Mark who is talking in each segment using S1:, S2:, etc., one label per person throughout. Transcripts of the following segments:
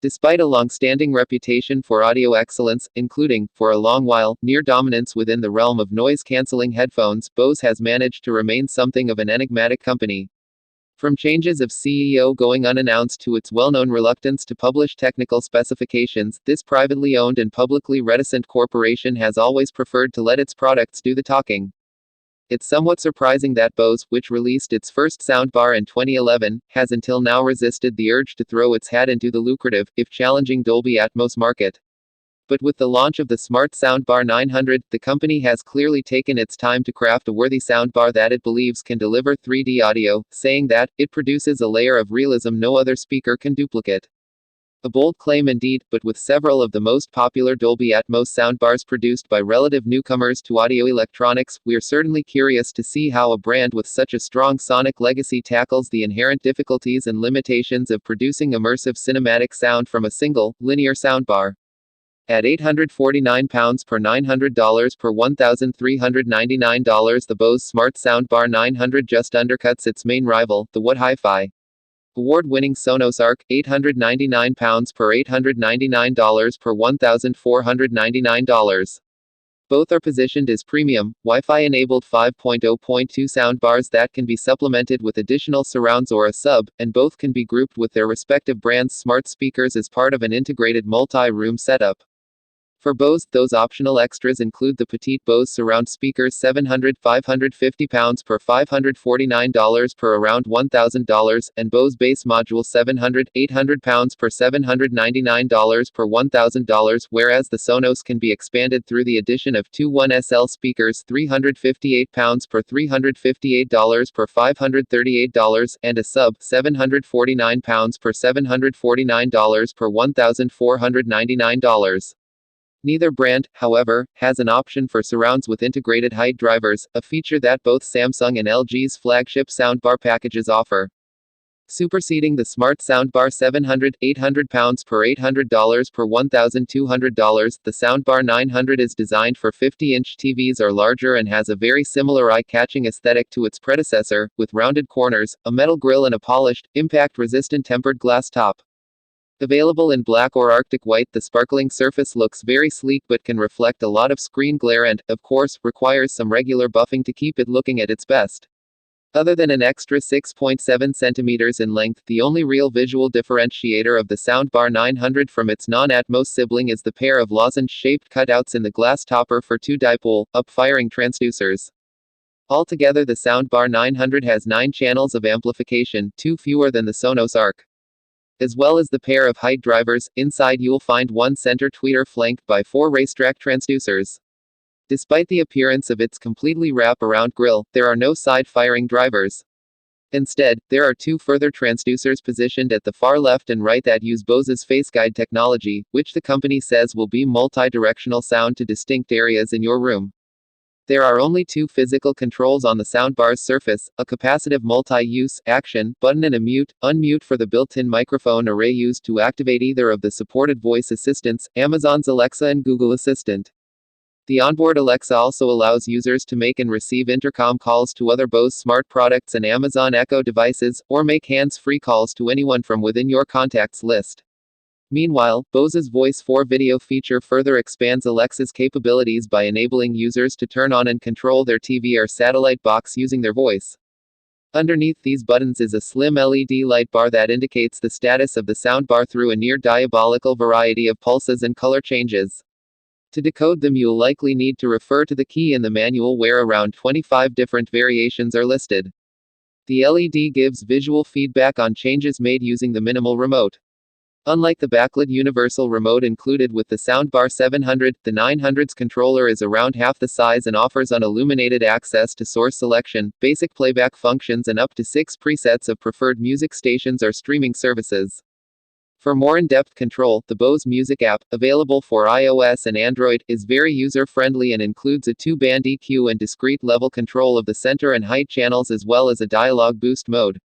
S1: Despite a long-standing reputation for audio excellence, including, for a long while, near dominance within the realm of noise-canceling headphones, Bose has managed to remain something of an enigmatic company. From changes of CEO going unannounced to its well-known reluctance to publish technical specifications, this privately owned and publicly reticent corporation has always preferred to let its products do the talking. It's somewhat surprising that Bose, which released its first soundbar in 2011, has until now resisted the urge to throw its hat into the lucrative, if challenging Dolby Atmos market. But with the launch of the Smart Soundbar 900, the company has clearly taken its time to craft a worthy soundbar that it believes can deliver 3D audio, saying that it produces a layer of realism no other speaker can duplicate. A bold claim indeed, but with several of the most popular Dolby Atmos soundbars produced by relative newcomers to audio electronics, we're certainly curious to see how a brand with such a strong sonic legacy tackles the inherent difficulties and limitations of producing immersive cinematic sound from a single, linear soundbar. At £849 per $900 per $1,399, the Bose Smart Soundbar 900 just undercuts its main rival, the What Hi-Fi award-winning Sonos Arc, £899 per $899 per $1,499. Both are positioned as premium, Wi-Fi-enabled 5.0.2 soundbars that can be supplemented with additional surrounds or a sub, and both can be grouped with their respective brands' smart speakers as part of an integrated multi-room setup. For Bose, those optional extras include the petite Bose surround speakers £700-550 per $549 per around $1,000, and Bose bass module £700-800 per $799 per $1,000, whereas the Sonos can be expanded through the addition of two 1SL speakers £358 per $358 per $538, and a sub £749 per $749 per $1,499. Neither brand, however, has an option for surrounds with integrated height drivers, a feature that both Samsung and LG's flagship soundbar packages offer. Superseding the Smart Soundbar £700-800 per $800 per $1,200, the Soundbar 900 is designed for 50-inch TVs or larger and has a very similar eye-catching aesthetic to its predecessor, with rounded corners, a metal grille and a polished, impact-resistant tempered glass top. Available in black or Arctic white, the sparkling surface looks very sleek but can reflect a lot of screen glare and, of course, requires some regular buffing to keep it looking at its best. Other than an extra 6.7 cm in length, the only real visual differentiator of the Soundbar 900 from its non-Atmos sibling is the pair of lozenge-shaped cutouts in the glass topper for two dipole, up-firing transducers. Altogether, the Soundbar 900 has 9 channels of amplification, 2 fewer than the Sonos Arc. As well as the pair of height drivers, inside you'll find one center tweeter flanked by 4 racetrack transducers. Despite the appearance of its completely wrap-around grille, there are no side-firing drivers. Instead, there are 2 further transducers positioned at the far left and right that use Bose's FaceGuide technology, which the company says will beam multi-directional sound to distinct areas in your room. There are only 2 physical controls on the soundbar's surface, a capacitive multi-use action button and a mute-unmute for the built-in microphone array used to activate either of the supported voice assistants, Amazon's Alexa and Google Assistant. The onboard Alexa also allows users to make and receive intercom calls to other Bose smart products and Amazon Echo devices, or make hands-free calls to anyone from within your contacts list. Meanwhile, Bose's Voice for Video feature further expands Alexa's capabilities by enabling users to turn on and control their TV or satellite box using their voice. Underneath these buttons is a slim LED light bar that indicates the status of the soundbar through a near-diabolical variety of pulses and color changes. To decode them, you'll likely need to refer to the key in the manual where around 25 different variations are listed. The LED gives visual feedback on changes made using the minimal remote. Unlike the backlit universal remote included with the Soundbar 700, the 900's controller is around half the size and offers unilluminated access to source selection, basic playback functions and up to 6 presets of preferred music stations or streaming services. For more in-depth control, the Bose Music app, available for iOS and Android, is very user-friendly and includes a 2-band EQ and discrete level control of the center and height channels as well as a dialogue boost mode.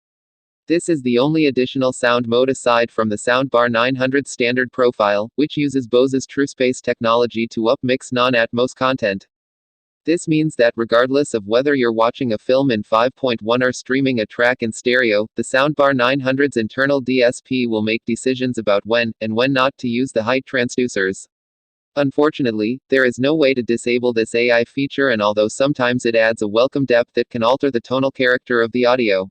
S1: This is the only additional sound mode aside from the Soundbar 900 standard profile, which uses Bose's TrueSpace technology to up-mix non-Atmos content. This means that regardless of whether you're watching a film in 5.1 or streaming a track in stereo, the Soundbar 900's internal DSP will make decisions about when and when not to use the height transducers. Unfortunately, there is no way to disable this AI feature, and although sometimes it adds a welcome depth, it can alter the tonal character of the audio.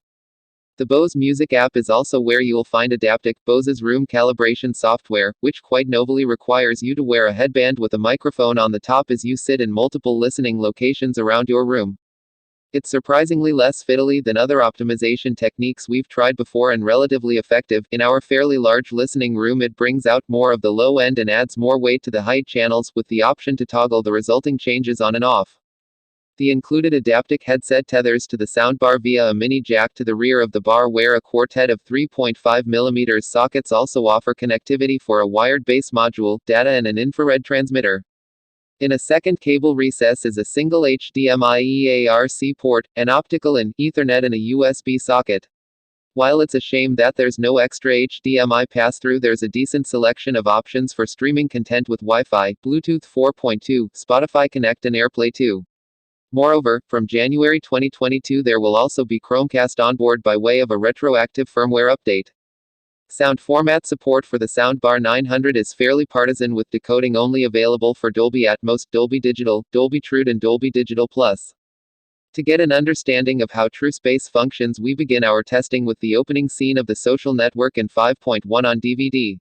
S1: The Bose Music app is also where you'll find Adaptic, Bose's room calibration software, which quite nobly requires you to wear a headband with a microphone on the top as you sit in multiple listening locations around your room. It's surprisingly less fiddly than other optimization techniques we've tried before and relatively effective. In our fairly large listening room, it brings out more of the low end and adds more weight to the height channels, with the option to toggle the resulting changes on and off. The included Adaptic headset tethers to the soundbar via a mini jack to the rear of the bar, where a quartet of 3.5mm sockets also offer connectivity for a wired base module, data, and an infrared transmitter. In a second cable recess is a single HDMI EARC port, an optical in, Ethernet, and a USB socket. While it's a shame that there's no extra HDMI pass-through, there's a decent selection of options for streaming content with Wi-Fi, Bluetooth 4.2, Spotify Connect, and AirPlay 2. Moreover, from January 2022 there will also be Chromecast on board by way of a retroactive firmware update. Sound format support for the Soundbar 900 is fairly partisan, with decoding only available for Dolby Atmos, Dolby Digital, Dolby True, and Dolby Digital Plus. To get an understanding of how TrueSpace functions, we begin our testing with the opening scene of The Social Network in 5.1 on DVD.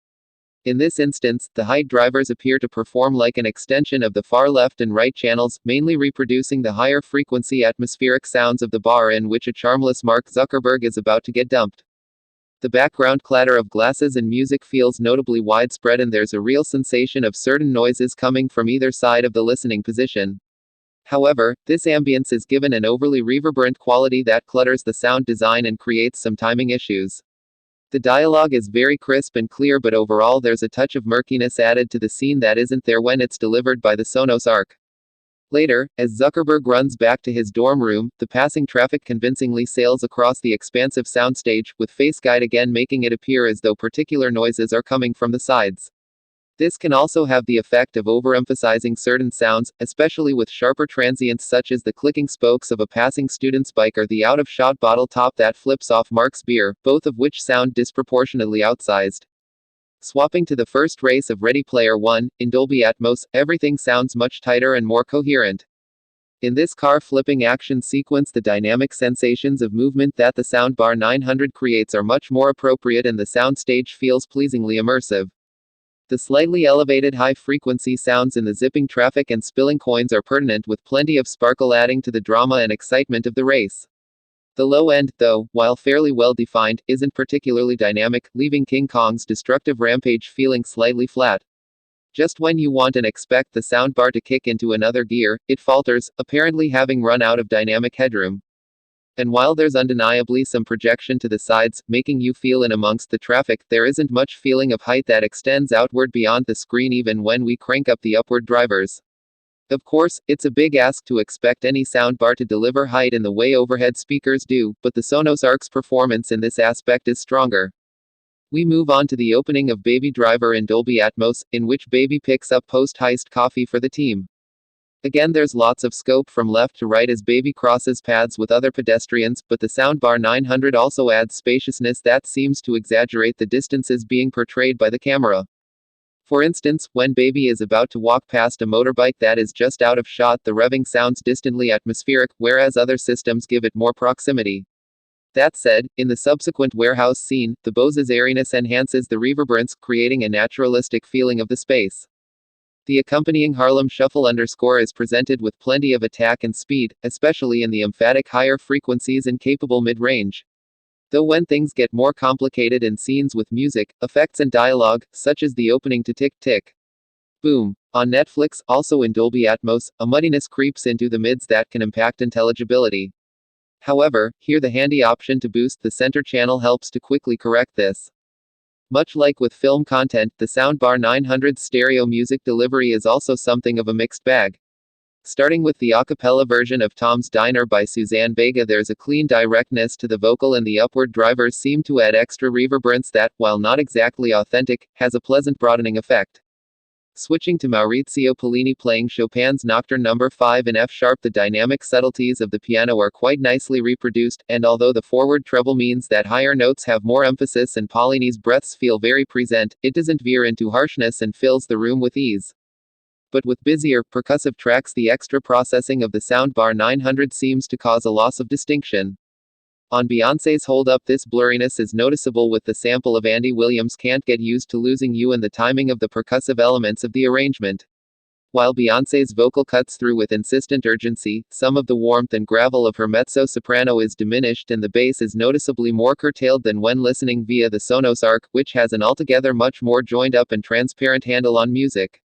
S1: In this instance, the height drivers appear to perform like an extension of the far left and right channels, mainly reproducing the higher frequency atmospheric sounds of the bar in which a charmless Mark Zuckerberg is about to get dumped. The background clatter of glasses and music feels notably widespread, and there's a real sensation of certain noises coming from either side of the listening position. However, this ambience is given an overly reverberant quality that clutters the sound design and creates some timing issues. The dialogue is very crisp and clear, but overall there's a touch of murkiness added to the scene that isn't there when it's delivered by the Sonos Arc. Later, as Zuckerberg runs back to his dorm room, the passing traffic convincingly sails across the expansive soundstage, with Face Guide again making it appear as though particular noises are coming from the sides. This can also have the effect of overemphasizing certain sounds, especially with sharper transients such as the clicking spokes of a passing student's bike or the out-of-shot bottle top that flips off Mark's beer, both of which sound disproportionately outsized. Swapping to the first race of Ready Player One, in Dolby Atmos, everything sounds much tighter and more coherent. In this car-flipping action sequence, the dynamic sensations of movement that the Soundbar 900 creates are much more appropriate, and the soundstage feels pleasingly immersive. The slightly elevated high-frequency sounds in the zipping traffic and spilling coins are pertinent, with plenty of sparkle adding to the drama and excitement of the race. The low end, though, while fairly well defined, isn't particularly dynamic, leaving King Kong's destructive rampage feeling slightly flat. Just when you want and expect the soundbar to kick into another gear, it falters, apparently having run out of dynamic headroom. And while there's undeniably some projection to the sides, making you feel in amongst the traffic, there isn't much feeling of height that extends outward beyond the screen even when we crank up the upward drivers. Of course, it's a big ask to expect any soundbar to deliver height in the way overhead speakers do, but the Sonos Arc's performance in this aspect is stronger. We move on to the opening of Baby Driver in Dolby Atmos, in which Baby picks up post-heist coffee for the team. Again, there's lots of scope from left to right as Baby crosses paths with other pedestrians, but the Soundbar 900 also adds spaciousness that seems to exaggerate the distances being portrayed by the camera. For instance, when Baby is about to walk past a motorbike that is just out of shot, the revving sounds distantly atmospheric, whereas other systems give it more proximity. That said, in the subsequent warehouse scene, the Bose's airiness enhances the reverberance, creating a naturalistic feeling of the space. The accompanying Harlem Shuffle underscore is presented with plenty of attack and speed, especially in the emphatic higher frequencies and capable mid-range. Though when things get more complicated in scenes with music, effects and dialogue, such as the opening to Tick Tick Boom on Netflix, also in Dolby Atmos, a muddiness creeps into the mids that can impact intelligibility. However, here the handy option to boost the center channel helps to quickly correct this. Much like with film content, the Soundbar 900's stereo music delivery is also something of a mixed bag. Starting with the a cappella version of Tom's Diner by Suzanne Vega, there's a clean directness to the vocal, and the upward drivers seem to add extra reverberance that, while not exactly authentic, has a pleasant broadening effect. Switching to Maurizio Pollini playing Chopin's Nocturne No. 5 in F-sharp, the dynamic subtleties of the piano are quite nicely reproduced, and although the forward treble means that higher notes have more emphasis and Pollini's breaths feel very present, it doesn't veer into harshness and fills the room with ease. But with busier, percussive tracks, the extra processing of the Soundbar 900 seems to cause a loss of distinction. On Beyoncé's Hold Up, this blurriness is noticeable with the sample of Andy Williams' Can't Get Used to Losing You and the timing of the percussive elements of the arrangement. While Beyoncé's vocal cuts through with insistent urgency, some of the warmth and gravel of her mezzo-soprano is diminished and the bass is noticeably more curtailed than when listening via the Sonos Arc, which has an altogether much more joined-up and transparent handle on music.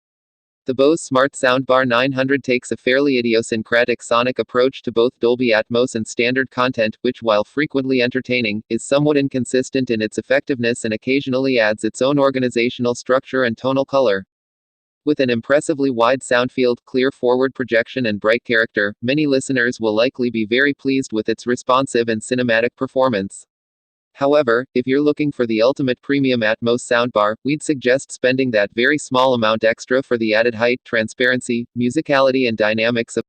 S1: The Bose Smart Soundbar 900 takes a fairly idiosyncratic sonic approach to both Dolby Atmos and standard content, which, while frequently entertaining, is somewhat inconsistent in its effectiveness and occasionally adds its own organizational structure and tonal color. With an impressively wide sound field, clear forward projection and bright character, many listeners will likely be very pleased with its responsive and cinematic performance. However, if you're looking for the ultimate premium Atmos soundbar, we'd suggest spending that very small amount extra for the added height, transparency, musicality and dynamics of